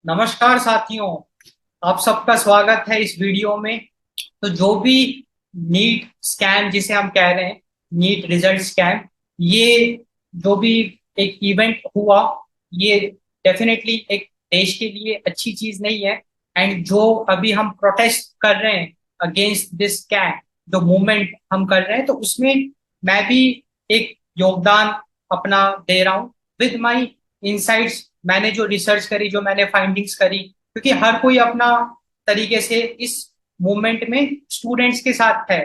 नमस्कार साथियों। आप सबका स्वागत है इस वीडियो में। तो जो भी नीट स्कैम जिसे हम कह रहे हैं, नीट रिजल्ट स्कैम, ये जो भी एक इवेंट हुआ, ये डेफिनेटली एक देश के लिए अच्छी चीज नहीं है। एंड जो अभी हम प्रोटेस्ट कर रहे हैं अगेंस्ट दिस स्कैम, जो मूवमेंट हम कर रहे हैं, तो उसमें मैं भी एक योगदान अपना दे रहा हूँ विद माई इंसाइट्स। मैंने जो रिसर्च करी, जो मैंने फाइंडिंग्स करी, क्योंकि हर कोई अपना तरीके से इस मूवमेंट में स्टूडेंट्स के साथ है,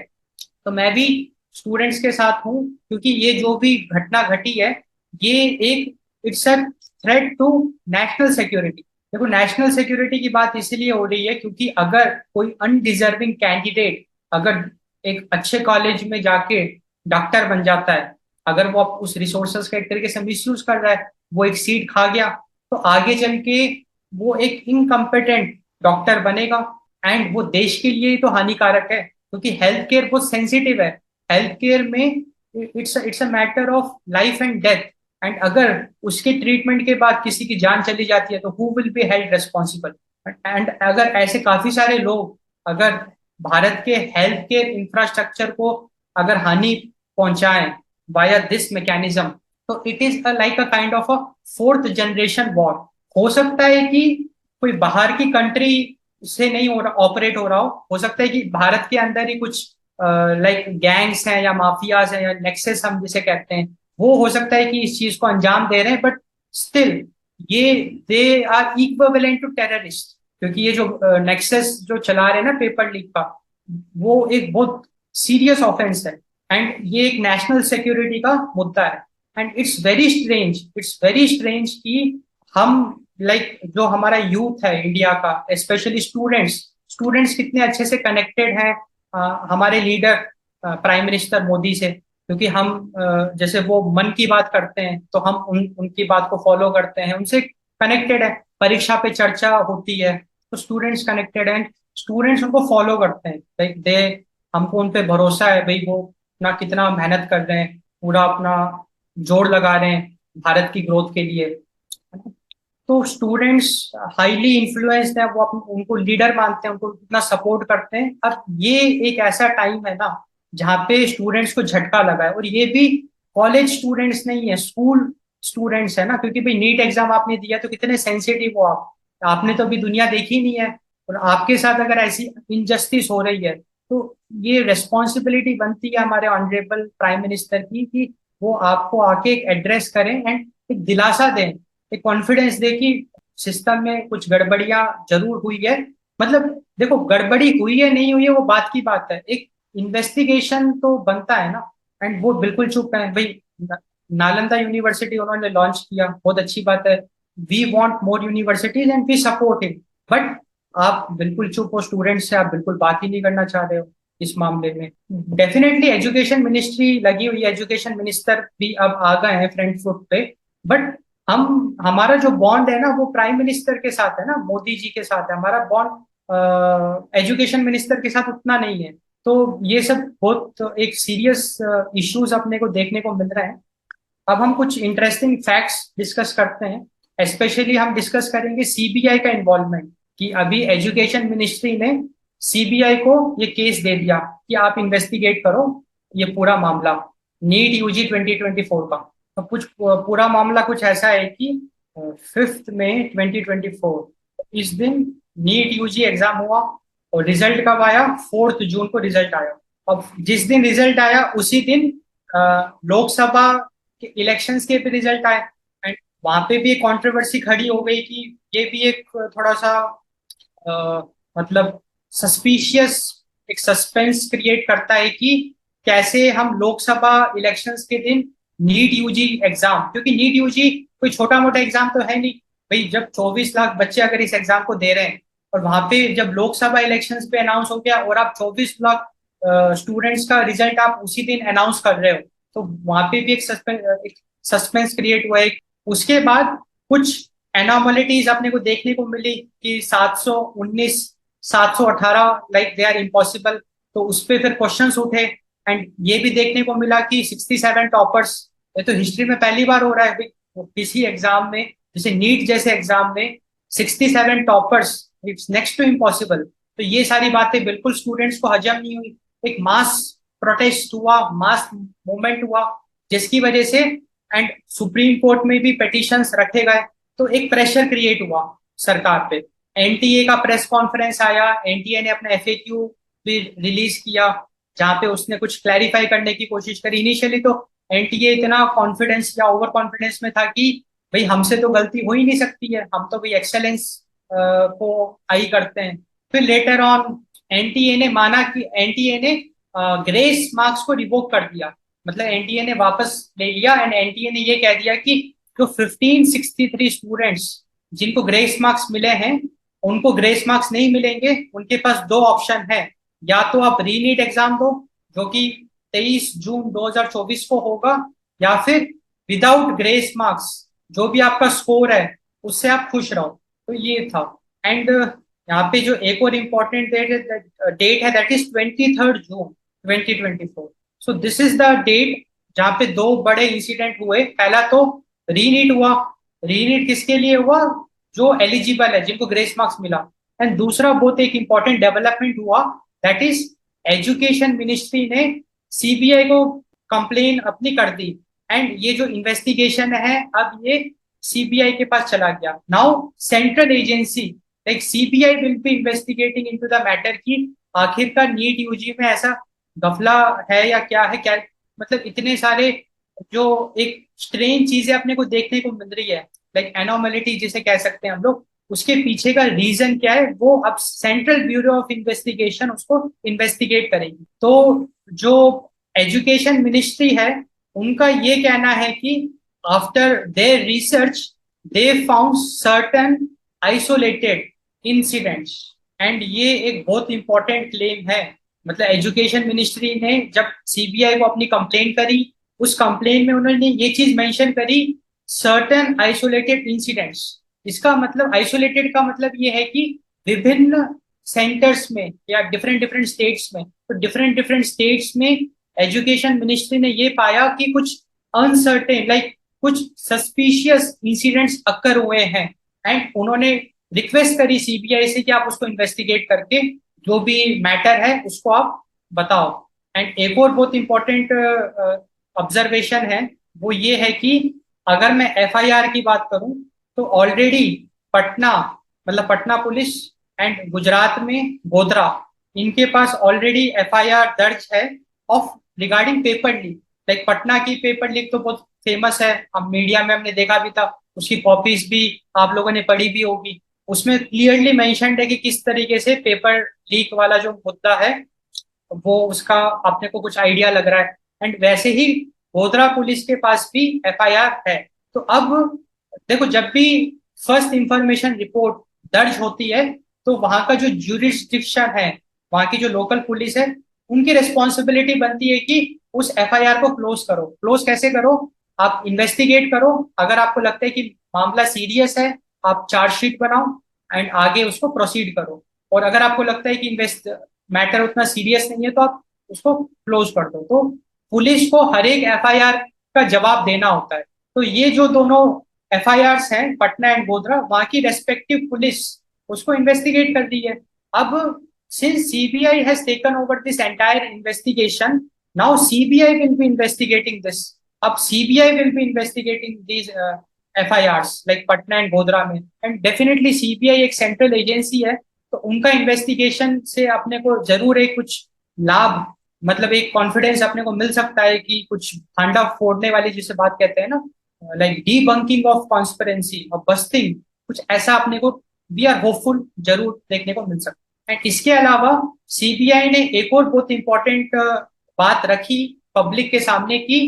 तो मैं भी स्टूडेंट्स के साथ हूँ। क्योंकि ये जो भी घटना घटी है, ये एक it's a threat to national security. देखो, नेशनल सिक्योरिटी की बात इसलिए हो रही है क्योंकि अगर कोई अनडिजर्विंग कैंडिडेट अगर एक अच्छे कॉलेज में जाके डॉक्टर बन जाता है, अगर वो उस रिसोर्सेज का एक तरीके से मिसयूज कर रहा है, वो एक सीट खा गया, तो आगे चल के वो एक इनकम्पिटेंट डॉक्टर बनेगा। एंड वो देश के लिए ही तो हानिकारक है, क्योंकि हेल्थ केयर बहुत सेंसिटिव है। हेल्थ केयर में it's a matter of life and death. And अगर उसके ट्रीटमेंट के बाद किसी की जान चली जाती है, तो who will be held responsible? And अगर ऐसे काफी सारे लोग अगर भारत के हेल्थ केयर इंफ्रास्ट्रक्चर को अगर हानि पहुंचाएं वाया दिस मैकेनिज्म, तो it is like a kind of a fourth generation war. हो सकता है कि कोई बाहर की कंट्री से नहीं हो रहा, ऑपरेट हो सकता है कि भारत के अंदर ही कुछ लाइक गैंग्स हैं या माफियाज हैं या नेक्सस हम जिसे कहते हैं, वो हो सकता है कि इस चीज को अंजाम दे रहे हैं। बट स्टिल ये they are equivalent to terrorist, क्योंकि ये जो नेक्सस जो चला रहे हैं ना पेपर लीक का, वो एक बहुत सीरियस ऑफेंस है। एंड ये एक नेशनल सिक्योरिटी का मुद्दा है। एंड इट्स वेरी स्ट्रेंज कि हम लाइक जो हमारा यूथ है इंडिया का, स्पेशली स्टूडेंट्स स्टूडेंट्स कितने अच्छे से कनेक्टेड हैं हमारे लीडर प्राइम मिनिस्टर मोदी से। क्योंकि हम जैसे वो मन की बात करते हैं, तो हम उनकी बात को फॉलो करते हैं, उनसे कनेक्टेड है। परीक्षा पे चर्चा होती है, तो स्टूडेंट्स कनेक्टेड हैं, स्टूडेंट्स उनको फॉलो करते हैं। लाइक दे हमको उन पे भरोसा है भाई, वो ना कितना मेहनत कर रहे हैं, पूरा अपना जोर लगा रहे हैं भारत की ग्रोथ के लिए। तो स्टूडेंट्स हाईली इन्फ्लुएंस्ड है, वो उनको लीडर मानते हैं, उनको इतना सपोर्ट करते हैं। अब ये एक ऐसा टाइम है ना जहाँ पे स्टूडेंट्स को झटका लगा है, और ये भी कॉलेज स्टूडेंट्स नहीं है, स्कूल स्टूडेंट्स है ना। क्योंकि भाई नीट एग्जाम आपने दिया, तो कितने सेंसिटिव हो आप, आपने तो अभी दुनिया देखी नहीं है, और आपके साथ अगर ऐसी इनजस्टिस हो रही है, तो ये रेस्पॉन्सिबिलिटी बनती है हमारे ऑनरेबल प्राइम मिनिस्टर की कि वो आपको आके एक एड्रेस करें एंड एक दिलासा दें, एक कॉन्फिडेंस दे कि सिस्टम में कुछ गड़बड़ियां जरूर हुई है। मतलब देखो, गड़बड़ी हुई है नहीं हुई है वो बात की बात है, एक इन्वेस्टिगेशन तो बनता है ना। एंड वो बिल्कुल चुप है भाई। नालंदा यूनिवर्सिटी उन्होंने लॉन्च किया, बहुत अच्छी बात है। We want more universities and we support it. But आप बिल्कुल चुप हो, स्टूडेंट से आप बिल्कुल बात ही नहीं करना चाह रहे हो इस मामले में। डेफिनेटली एजुकेशन मिनिस्ट्री लगी हुई है, एजुकेशन मिनिस्टर भी अब आ गए हैं फ्रंट फुट पे। बट हमारा जो बॉन्ड है ना, वो प्राइम मिनिस्टर के साथ है ना, मोदी जी के साथ है हमारा बॉन्ड, एजुकेशन मिनिस्टर के साथ उतना नहीं है। तो ये सब बहुत एक सीरियस इश्यूज अपने को देखने को मिल रहे हैं। अब हम कुछ इंटरेस्टिंग फैक्ट्स डिस्कस करते हैं, स्पेशली हम डिस्कस करेंगे सीबीआई का इन्वॉल्वमेंट। कि अभी एजुकेशन मिनिस्ट्री ने सीबीआई को ये केस दे दिया कि आप इन्वेस्टिगेट करो ये पूरा मामला, नीट यूजी 2024 का। तो कुछ पूरा मामला कुछ ऐसा है कि 5 मई 2024, इस दिन नीट यूजी एग्जाम हुआ, और रिजल्ट कब आया? 4 जून को रिजल्ट आया। अब जिस दिन रिजल्ट आया उसी दिन लोकसभा के इलेक्शंस के भी रिजल्ट आए। एंड वहां पे भी एक कंट्रोवर्सी खड़ी हो गई कि ये भी एक थोड़ा सा मतलब सस्पिशियस, एक सस्पेंस क्रिएट करता है कि कैसे हम लोकसभा इलेक्शंस के दिन नीट यूजी एग्जाम, क्योंकि नीट यूजी कोई छोटा मोटा एग्जाम तो है नहीं भाई। जब 24 लाख बच्चे अगर इस एग्जाम को दे रहे हैं, और वहां पे जब लोकसभा इलेक्शंस पे अनाउंस हो गया, और आप 24 लाख स्टूडेंट्स का रिजल्ट आप उसी दिन अनाउंस कर रहे हो, तो वहां पे भी एक सस्पेंस क्रिएट हुआ है। उसके बाद कुछ एनॉमलिटीज अपने को देखने को मिली कि 719 718 लाइक दे आर इम्पॉसिबल। तो उस पर फिर क्वेश्चंस उठे। एंड ये भी देखने को मिला कि 67 टॉपर्स, ये तो हिस्ट्री में पहली बार हो रहा है भाई, किसी एग्जाम में जैसे नीट जैसे एग्जाम में 67 toppers, it's next to impossible. तो ये सारी बातें बिल्कुल स्टूडेंट्स को हजम नहीं हुई। एक मास प्रोटेस्ट हुआ, मास मूवमेंट हुआ, जिसकी वजह से एंड सुप्रीम कोर्ट में भी पिटिशंस रखे गए। तो एक प्रेशर क्रिएट हुआ सरकार पे। एनटीए का प्रेस कॉन्फ्रेंस आया, एनटीए ने अपना एफएक्यू भी रिलीज किया, जहां पे उसने कुछ क्लैरिफाई करने की कोशिश करी। इनिशियली तो एनटीए इतना कॉन्फिडेंस या ओवर कॉन्फिडेंस में था कि भाई हमसे तो गलती हो ही नहीं सकती है, हम तो भाई एक्सेलेंस को आई करते हैं। फिर लेटर ऑन एनटीए ने माना कि एनटीए ने ग्रेस मार्क्स को रिवोक कर दिया, मतलब एनटीए ने वापस ले लिया। एंड एनटीए ने ये कह दिया कि जो 1563 स्टूडेंट्स जिनको ग्रेस मार्क्स मिले हैं उनको ग्रेस मार्क्स नहीं मिलेंगे। उनके पास दो ऑप्शन है, या तो आप रीनीट एग्जाम दो जो कि 23 जून 2024 को होगा, या फिर विदाउट ग्रेस मार्क्स जो भी आपका स्कोर है उससे आप खुश रहो। तो ये था। एंड यहाँ पे जो एक और इम्पोर्टेंट डेट है that is 23 June 2024। So this is the date जहाँ पे दो बड़े इंसिडेंट हुए। पहला तो रीनीट हुआ। रीनीट किसके लिए हुआ? जो एलिजिबल है, जिनको ग्रेस मार्क्स मिला। एंड दूसरा बहुत एक इंपॉर्टेंट डेवलपमेंट हुआ, दैट इज एजुकेशन मिनिस्ट्री ने सीबीआई को कंप्लेन अपनी कर दी। एंड ये जो इन्वेस्टिगेशन है अब ये सीबीआई के पास चला गया। Now central agency like CBI will be investigating into the matter कि आखिरकार नीट यूजी में ऐसा गफला है या क्या है, क्या मतलब इतने सारे जो एक स्ट्रेन चीजें अपने को देखने को मिल रही है, लाइक एनोमलिटी जिसे कह सकते हैं हम लोग, उसके पीछे का रीजन क्या है वो अब सेंट्रल ब्यूरो ऑफ इन्वेस्टिगेशन उसको इन्वेस्टिगेट करेगी। तो जो एजुकेशन मिनिस्ट्री है उनका ये कहना है कि after their research they found certain isolated incidents. And ये एक बहुत इंपॉर्टेंट क्लेम है। मतलब एजुकेशन मिनिस्ट्री ने जब सीबीआई को अपनी कंप्लेन करी, उस कंप्लेन में उन्होंने ये चीज मेंशन करी, सर्टेन आइसोलेटेड इंसिडेंट्स। इसका मतलब आइसोलेटेड का मतलब ये है कि विभिन्न सेंटर्स में या डिफरेंट डिफरेंट स्टेट्स में, तो डिफरेंट डिफरेंट स्टेट्स में एजुकेशन मिनिस्ट्री ने ये पाया कि कुछ अनसर्टेन लाइक कुछ सस्पिशियस इंसिडेंट्स अक्कर हुए हैं। एंड उन्होंने रिक्वेस्ट करी सीबीआई से कि आप उसको इन्वेस्टिगेट करके जो भी मैटर है उसको आप बताओ। एंड एक और बहुत इंपॉर्टेंट ऑब्जर्वेशन है, वो ये है कि अगर मैं एफआईआर की बात करूं तो ऑलरेडी पटना, मतलब पटना पुलिस एंड गुजरात में गोधरा, इनके पास ऑलरेडी एफआईआर दर्ज है of regarding paper leak. Like Patna की पेपर लीक तो बहुत फेमस है, हम मीडिया में हमने देखा भी था, उसकी कॉपीज भी आप लोगों ने पढ़ी भी होगी। उसमें क्लियरली मेंशन्ड है कि किस तरीके से पेपर लीक वाला जो मुद्दा है वो उसका अपने को कुछ आइडिया लग रहा है। एंड वैसे ही गोधरा पुलिस के पास भी एफआईआर है। तो अब देखो, जब भी फर्स्ट इंफॉर्मेशन रिपोर्ट दर्ज होती है तो वहां का जो ज्यूरिसडिक्शन है, वहां की जो लोकल पुलिस है, उनकी रिस्पॉन्सिबिलिटी बनती है कि उस एफआईआर को क्लोज करो। क्लोज कैसे करो? आप इन्वेस्टिगेट करो, अगर आपको लगता है कि मामला सीरियस है आप चार्जशीट बनाओ एंड आगे उसको प्रोसीड करो। और अगर आपको लगता है कि इन्वेस्ट मैटर उतना सीरियस नहीं है तो आप उसको क्लोज कर दो। तो पुलिस को हर एक एफआईआर का जवाब देना होता है। तो ये जो दोनों एफआईआर्स हैं पटना एंड गोधरा, वहां की रेस्पेक्टिव पुलिस उसको इन्वेस्टिगेट कर दी है। अब since CBI has taken over this entire investigation, now CBI will be investigating this. अब CBI will be investigating these FIRs like Patna and Godhra में। एंड डेफिनेटली सीबीआई एक सेंट्रल एजेंसी है, तो उनका इन्वेस्टिगेशन से अपने को जरूर एक कुछ लाभ, मतलब एक कॉन्फिडेंस अपने को मिल सकता है कि कुछ भांडा फोड़ने वाली जिसे बात कहते हैं ना, लाइक डीबंकिंग ऑफ कॉन्स्पिरेंसी और बस्टिंग, कुछ ऐसा अपने को वी आर होपफुल जरूर देखने को मिल सकता है। एंड इसके अलावा सीबीआई ने एक और बहुत इंपॉर्टेंट बात रखी पब्लिक के सामने की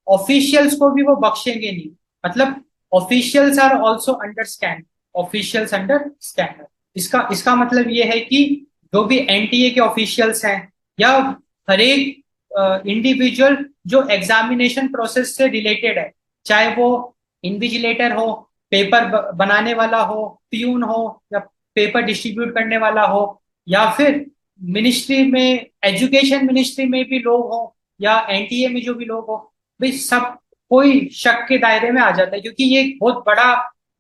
ऑफिशियल्स को भी वो बख्शेंगे नहीं। मतलब officials are also under scan, officials under scanner. इसका मतलब ये है कि जो भी एनटीए के ऑफिशियल्स हैं या हर एक इंडिविजुअल जो एग्जामिनेशन प्रोसेस से रिलेटेड है, चाहे वो इन्विजिलेटर हो, पेपर बनाने वाला हो, प्यून हो, या पेपर डिस्ट्रीब्यूट करने वाला हो, या फिर मिनिस्ट्री में एजुकेशन मिनिस्ट्री में भी लोग हो, या एनटीए में जो भी लोग हो, भाई सब कोई शक के दायरे में आ जाता है। क्योंकि ये बहुत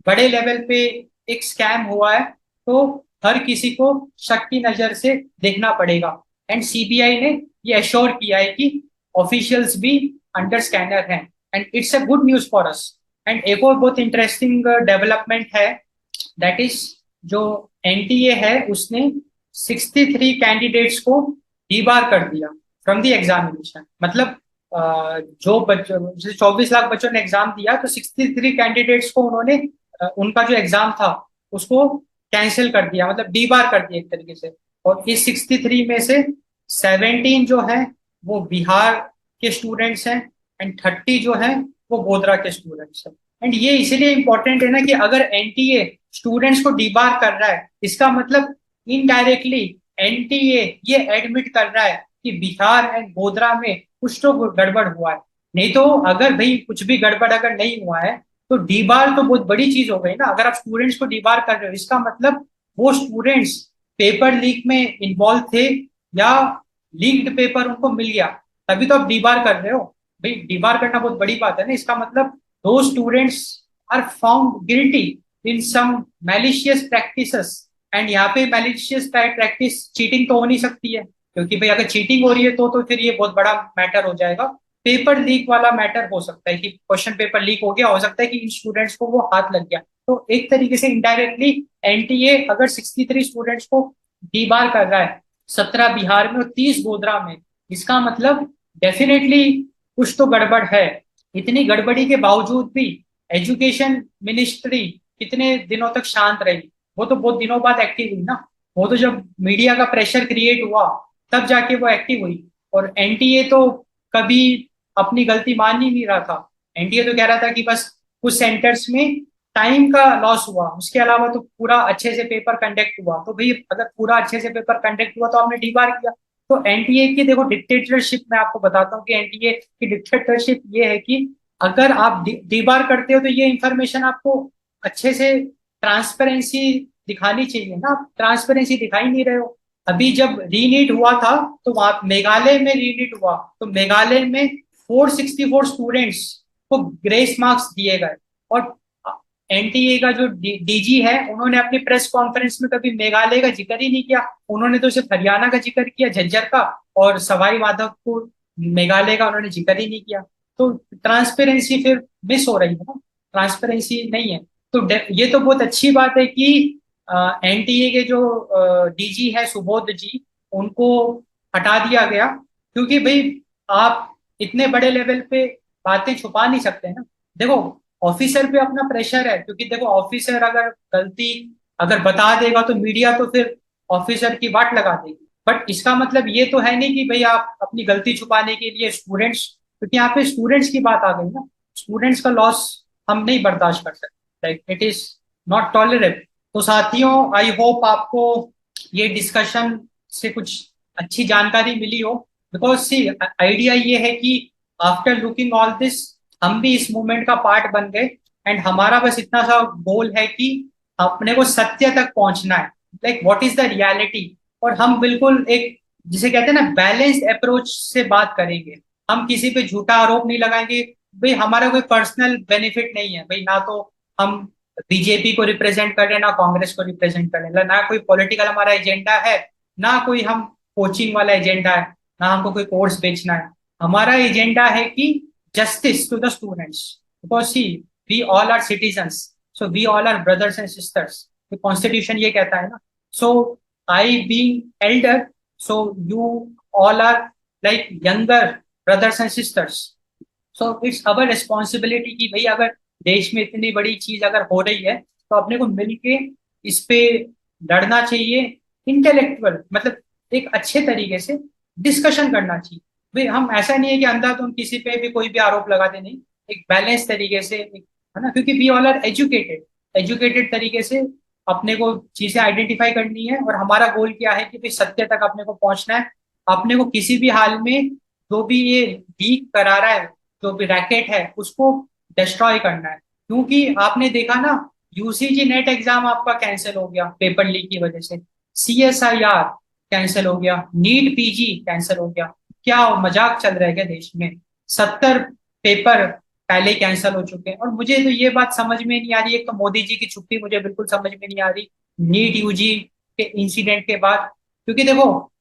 बड़े लेवल पे एक स्कैम हुआ है तो हर किसी को शक की नजर से देखना पड़ेगा। एंड सीबीआई ने ये एश्योर किया है कि ऑफिशियल्स भी अंडर स्कैनर हैं, and it's a good news for us. And एक और बहुत इंटरेस्टिंग डेवलपमेंट है, दैट इज जो एनटीए है उसने 63 कैंडिडेट्स को डीबार कर दिया फ्रॉम द एग्जामिनेशन। मतलब जो बच्चों, जैसे 24 लाख बच्चों ने एग्जाम दिया तो 63 कैंडिडेट्स को उन्होंने उनका जो एग्जाम था उसको कैंसिल कर दिया, मतलब डीबार कर दिया एक तरीके से। और इस 63 में से 17 जो है वो बिहार के स्टूडेंट्स हैं, एंड 30 जो है वो गोधरा के स्टूडेंट्स हैं। एंड ये इसीलिए इंपॉर्टेंट है ना कि अगर एनटीए स्टूडेंट्स को डीबार कर रहा है, इसका मतलब इनडायरेक्टली एनटीए ये एडमिट कर रहा है कि बिहार एंड गोधरा में कुछ तो गड़बड़ हुआ है। नहीं तो अगर भाई कुछ भी गड़बड़ अगर नहीं हुआ है तो डीबार तो बहुत बड़ी चीज हो गई ना। अगर आप स्टूडेंट्स को डीबार कर रहे हो इसका मतलब वो स्टूडेंट्स पेपर लीक में इन्वॉल्व थे या लीक्ड पेपर उनको मिल गया, तभी तो आप डीबार कर रहे हो। भाई डीबार करना बहुत बड़ी बात है ना। इसका मतलब दो students are found guilty in some malicious practices. And यहाँ पे मैलिशियस प्रैक्टिस चीटिंग तो हो नहीं सकती है, क्योंकि भाई अगर चीटिंग हो रही है तो फिर ये बहुत बड़ा मैटर हो जाएगा। पेपर लीक वाला मैटर हो सकता है कि क्वेश्चन पेपर लीक हो गया, हो सकता है कि इन स्टूडेंट्स को वो हाथ लग गया। तो एक तरीके से इनडायरेक्टली एनटीए अगर 63 स्टूडेंट्स को डीबार कर रहा है, 17 बिहार में और 30 गोधरा में, इसका मतलब डेफिनेटली कुछ तो गड़बड़ है। इतनी गड़बड़ी के बावजूद भी एजुकेशन मिनिस्ट्री कितने दिनों तक शांत रही? वो तो बहुत दिनों बाद एक्टिव हुई ना। वो तो जब मीडिया का प्रेशर क्रिएट हुआ तब जाके वो एक्टिव हुई। और एनटीए तो कभी अपनी गलती मान ही नहीं रहा था। एनटीए तो कह रहा था कि बस कुछ सेंटर्स में टाइम का लॉस हुआ, उसके अलावा तो पूरा अच्छे से पेपर कंडक्ट हुआ। तो भाई अगर पूरा अच्छे से पेपर कंडक्ट हुआ तो आपने डीबार किया। तो एनटीए की देखो डिक्टेटरशिप, मैं आपको बताता हूँ कि एनटीए की डिक्टेटरशिप ये है कि अगर आप डीबार करते हो तो ये इंफॉर्मेशन आपको अच्छे से ट्रांसपेरेंसी दिखानी चाहिए ना। आप ट्रांसपेरेंसी दिखा ही नहीं रहे हो। अभी जब रीनीट हुआ था तो वहां मेघालय में रीनीट हुआ तो मेघालय में 464 स्टूडेंट्स को ग्रेस मार्क्स दिए गए। और एनटीए का जो डीजी है उन्होंने अपनी प्रेस कॉन्फ्रेंस में कभी मेघालय का जिक्र ही नहीं किया। उन्होंने तो सिर्फ हरियाणा का जिक्र किया, झज्जर का, और सवाई माधोपुर मेघालय का उन्होंने जिक्र ही नहीं किया। तो ट्रांसपेरेंसी फिर मिस हो रही है ना, ट्रांसपेरेंसी नहीं है। तो ये तो बहुत अच्छी बात है कि एनटीए के जो डीजी है सुबोध जी, उनको हटा दिया गया। क्योंकि भाई आप इतने बड़े लेवल पे बातें छुपा नहीं सकते ना। देखो ऑफिसर पे अपना प्रेशर है, क्योंकि देखो ऑफिसर अगर गलती अगर बता देगा तो मीडिया तो फिर ऑफिसर की वाट लगा देगी। बट इसका मतलब ये तो है नहीं कि भाई आप अपनी गलती छुपाने के लिए स्टूडेंट्स, क्योंकि यहाँ पे स्टूडेंट्स की बात आ गई ना, स्टूडेंट्स का लॉस हम नहीं बर्दाश्त कर सकते, like it is not tolerable. तो साथियों, आई होप आपको ये डिस्कशन से कुछ अच्छी जानकारी मिली हो। बिकॉज सी आइडिया ये है कि आफ्टर लुकिंग ऑल दिस हम भी इस मूवमेंट का पार्ट बन गए। एंड हमारा बस इतना सा गोल है कि अपने को सत्य तक पहुंचना है, like what is the reality. और हम बिल्कुल एक जिसे कहते हैं ना बैलेंस्ड अप्रोच से बात करेंगे। हम किसी पे झूठा आरोप नहीं लगाएंगे। भाई हमारा कोई पर्सनल बेनिफिट नहीं है भाई, ना तो हम बीजेपी को रिप्रेजेंट कर रहे हैं ना कांग्रेस को रिप्रेजेंट कर रहे हैं, ना कोई पॉलिटिकल हमारा एजेंडा है, ना कोई हम कोचिंग वाला एजेंडा है, ना हमको कोई कोर्स बेचना है। हमारा एजेंडा है कि justice to the students, because see we all are citizens, so we all are brothers and sisters. Constitution ये कहता है ना। So I being elder, so you all are like younger brothers and sisters. So it's our responsibility कि भाई अगर देश में इतनी बड़ी चीज अगर हो रही है तो अपने को मिलके इस पे लड़ना चाहिए। इंटेलेक्चुअल मतलब एक अच्छे तरीके से डिस्कशन करना चाहिए। भाई हम ऐसा नहीं है कि अंधाधुंध किसी पे भी कोई भी आरोप लगाते नहीं, एक बैलेंस तरीके से है ना, क्योंकि we all are educated. Educated तरीके से अपने को चीजें आइडेंटिफाई करनी है। और हमारा गोल क्या है कि भाई सत्य तक अपने को पहुंचना है। अपने को किसी भी हाल में जो भी ये लीक करा रहा है, जो भी रैकेट है, उसको डिस्ट्रॉय करना है। क्योंकि आपने देखा ना, यूसीजी नेट एग्जाम आपका कैंसिल हो गया पेपर लीक की वजह से, सीएसआईआर कैंसिल हो गया, नीट पीजी कैंसिल हो गया। क्या मजाक चल रहा है क्या देश में? 70 पेपर पहले कैंसिल हो चुके हैं। और मुझे तो ये बात समझ में नहीं आ रही है, एक तो मोदी जी की छुट्टी मुझे बिल्कुल समझ में नहीं आ रही नीट यूजी के इंसिडेंट के बाद। क्योंकि देखो,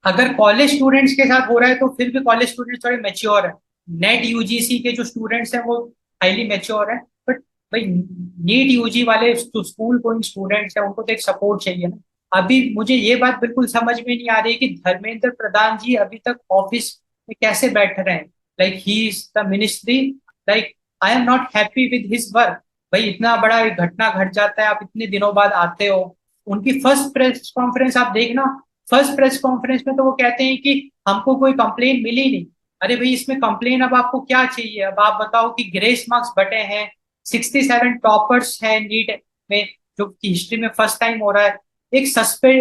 अगर कॉलेज स्टूडेंट्स के साथ हो रहा है तो फिर भी कॉलेज स्टूडेंट्स थोड़े मेच्योर है। नेट यूजीसी के जो स्टूडेंट्स हैं वो हाईली मेच्योर है। बट भाई, नीट यूजी वाले जो स्कूल गोइंग स्टूडेंट्स हैं उनको तो एक सपोर्ट चाहिए ना। अभी मुझे ये बात बिल्कुल समझ में नहीं आ रही कि धर्मेंद्र प्रधान जी अभी तक ऑफिस में कैसे बैठ रहे हैं। Like he is the ministry, like I am not happy with his work. भाई, इतना बड़ा एक घटना घट जाता है, आप इतने दिनों बाद आते हो। उनकी फर्स्ट प्रेस कॉन्फ्रेंस आप देखना, फर्स्ट प्रेस कॉन्फ्रेंस में तो वो कहते हैं कि हमको कोई कंप्लेन मिली नहीं। अरे भाई, इसमें कंप्लेन अब आपको क्या चाहिए? अब आप बताओ कि ग्रेस मार्क्स बटे हैं, 67 टॉपर्स हैं नीट में, जो कि हिस्ट्री में फर्स्ट टाइम हो रहा है। एक सस्पे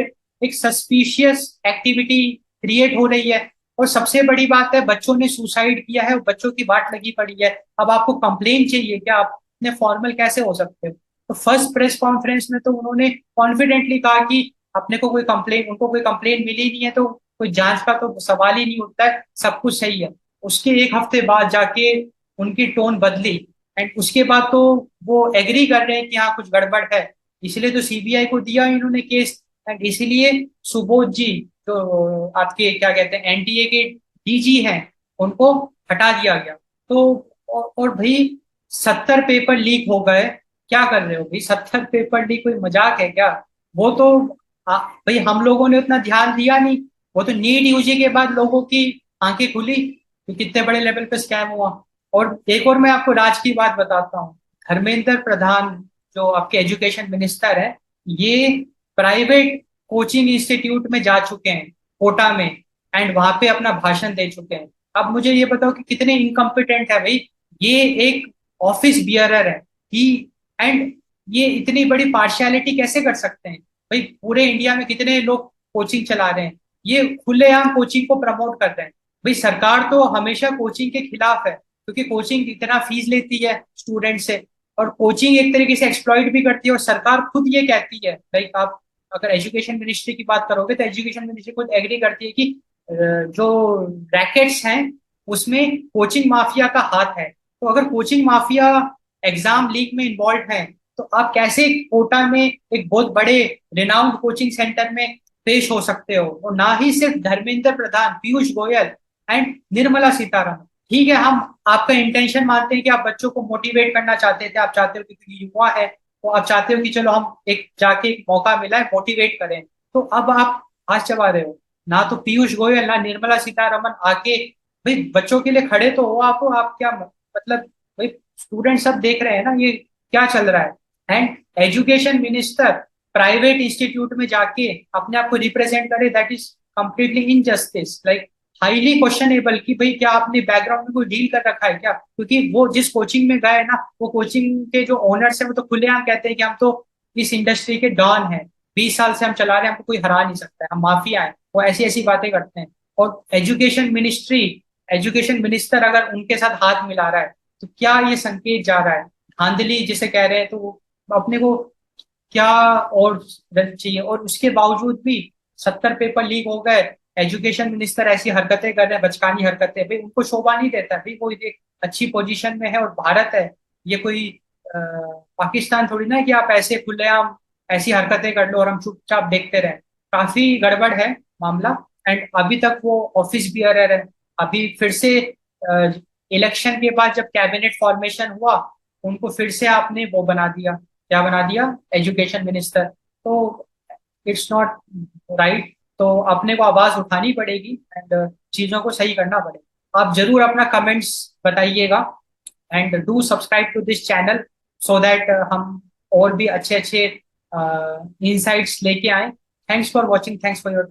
एक सस्पिशियस एक्टिविटी क्रिएट हो रही है। और सबसे बड़ी बात है, बच्चों ने सुसाइड किया है, बच्चों की बाट लगी पड़ी है। अब आपको कंप्लेन चाहिए क्या? आप इतने फॉर्मल कैसे हो सकते हो? तो फर्स्ट प्रेस कॉन्फ्रेंस में तो उन्होंने कॉन्फिडेंटली कहा कि अपने को कोई कंप्लेन उनको कोई कंप्लेन मिली नहीं है, तो कोई जांच का तो सवाल ही नहीं उठता है, सब कुछ सही है। उसके एक हफ्ते बाद जाके उनकी टोन बदली, एंड उसके बाद तो वो एग्री कर रहे हैं कि हाँ कुछ गड़बड़ है। इसलिए तो सीबीआई को दिया इन्होंने केस, एंड इसीलिए सुबोध जी, जो आपके क्या कहते हैं एनटीए के डीजी हैं, उनको हटा दिया गया। तो और भाई, 70 पेपर लीक हो गए। क्या कर रहे हो भाई? 70 पेपर लीक कोई मजाक है क्या? वो तो भाई, हम लोगों ने उतना ध्यान दिया नहीं। वो तो नीट यूजी के बाद लोगों की आंखें खुली कि कितने बड़े लेवल पे स्कैम हुआ। और एक और मैं आपको राज की बात बताता हूँ। धर्मेंद्र प्रधान, जो आपके एजुकेशन मिनिस्टर है, ये प्राइवेट कोचिंग इंस्टीट्यूट में जा चुके हैं, कोटा में, एंड वहां पे अपना भाषण दे चुके हैं। अब मुझे ये बताओ कि कितने इनकम्पिटेंट है भाई। ये एक ऑफिस बियरर है ही, एंड ये इतनी बड़ी पार्शियलिटी कैसे कर सकते हैं? भाई, पूरे इंडिया में कितने लोग कोचिंग चला रहे हैं, ये खुलेआम कोचिंग को प्रमोट कर रहे हैं। भाई, सरकार तो हमेशा कोचिंग के खिलाफ है, क्योंकि कोचिंग इतना फीस लेती है स्टूडेंट से, और कोचिंग एक तरीके से एक्सप्लॉइट भी करती है। और सरकार खुद ये कहती है, लाइक आप अगर एजुकेशन मिनिस्ट्री की बात करोगे तो एजुकेशन मिनिस्ट्री खुद एग्री करती है कि जो रैकेट्स हैं उसमें कोचिंग माफिया का हाथ है। तो अगर कोचिंग माफिया एग्जाम लीक में इन्वॉल्व है, तो आप कैसे कोटा में एक बहुत बड़े रिनाउंड कोचिंग सेंटर में पेश हो सकते हो? और ना ही सिर्फ धर्मेंद्र प्रधान, पीयूष गोयल एंड निर्मला सीतारमण। ठीक है, हम आपका इंटेंशन मानते हैं कि आप बच्चों को मोटिवेट करना चाहते थे, आप चाहते हो कि क्योंकि युवा है तो आप चाहते हो कि चलो हम एक जाके एक मौका मिला है मोटिवेट करें। तो अब आप हाथ चबा रहे हो। ना तो पीयूष गोयल ना निर्मला सीतारमण आके भाई बच्चों के लिए खड़े तो हो। आप क्या मतलब? भाई, स्टूडेंट सब देख रहे हैं ना ये क्या चल रहा है। And education minister private institute में जाके अपने आप को रिप्रेजेंट करे, that is completely injustice, like highly questionable. कि भाई, क्या आपने बैकग्राउंड में कोई डील कर रखा है क्या? क्योंकि वो जिस कोचिंग में गए ना, वो कोचिंग के जो ओनर्स है वो तो खुलेआम कहते हैं कि हम तो इस इंडस्ट्री के डॉन हैं, 20 साल से हम चला रहे हैं, हमको कोई हरा नहीं सकता है, हम माफिया हैं। वो ऐसी ऐसी बातें करते हैं। और एजुकेशन मिनिस्टर अगर उनके साथ हाथ मिला रहा है, तो क्या ये संकेत जा रहा है? धांधली जिसे कह रहे हैं, तो वो अपने को क्या और चाहिए? और उसके बावजूद भी 70 पेपर लीक हो गए, एजुकेशन मिनिस्टर ऐसी हरकतें कर रहे हैं, बचकानी हरकतें। भाई, उनको शोभा नहीं देता भाई, वो एक अच्छी पोजीशन में है और भारत है। ये कोई पाकिस्तान थोड़ी ना कि आप ऐसे खुलेआम ऐसी हरकतें कर लो और हम चुपचाप देखते रहे। काफी गड़बड़ है मामला। एंड अभी तक वो ऑफिस बियरर है। अभी फिर से इलेक्शन के बाद जब कैबिनेट फॉर्मेशन हुआ, उनको फिर से आपने वो बना दिया, क्या बना दिया, एजुकेशन मिनिस्टर। तो इट्स नॉट राइट। तो अपने को आवाज उठानी पड़ेगी एंड चीजों को सही करना पड़ेगा। आप जरूर अपना कमेंट्स बताइएगा, and do subscribe to this channel, so that हम और भी अच्छे अच्छे इंसाइट्स लेके आए। Thanks for watching, thanks for your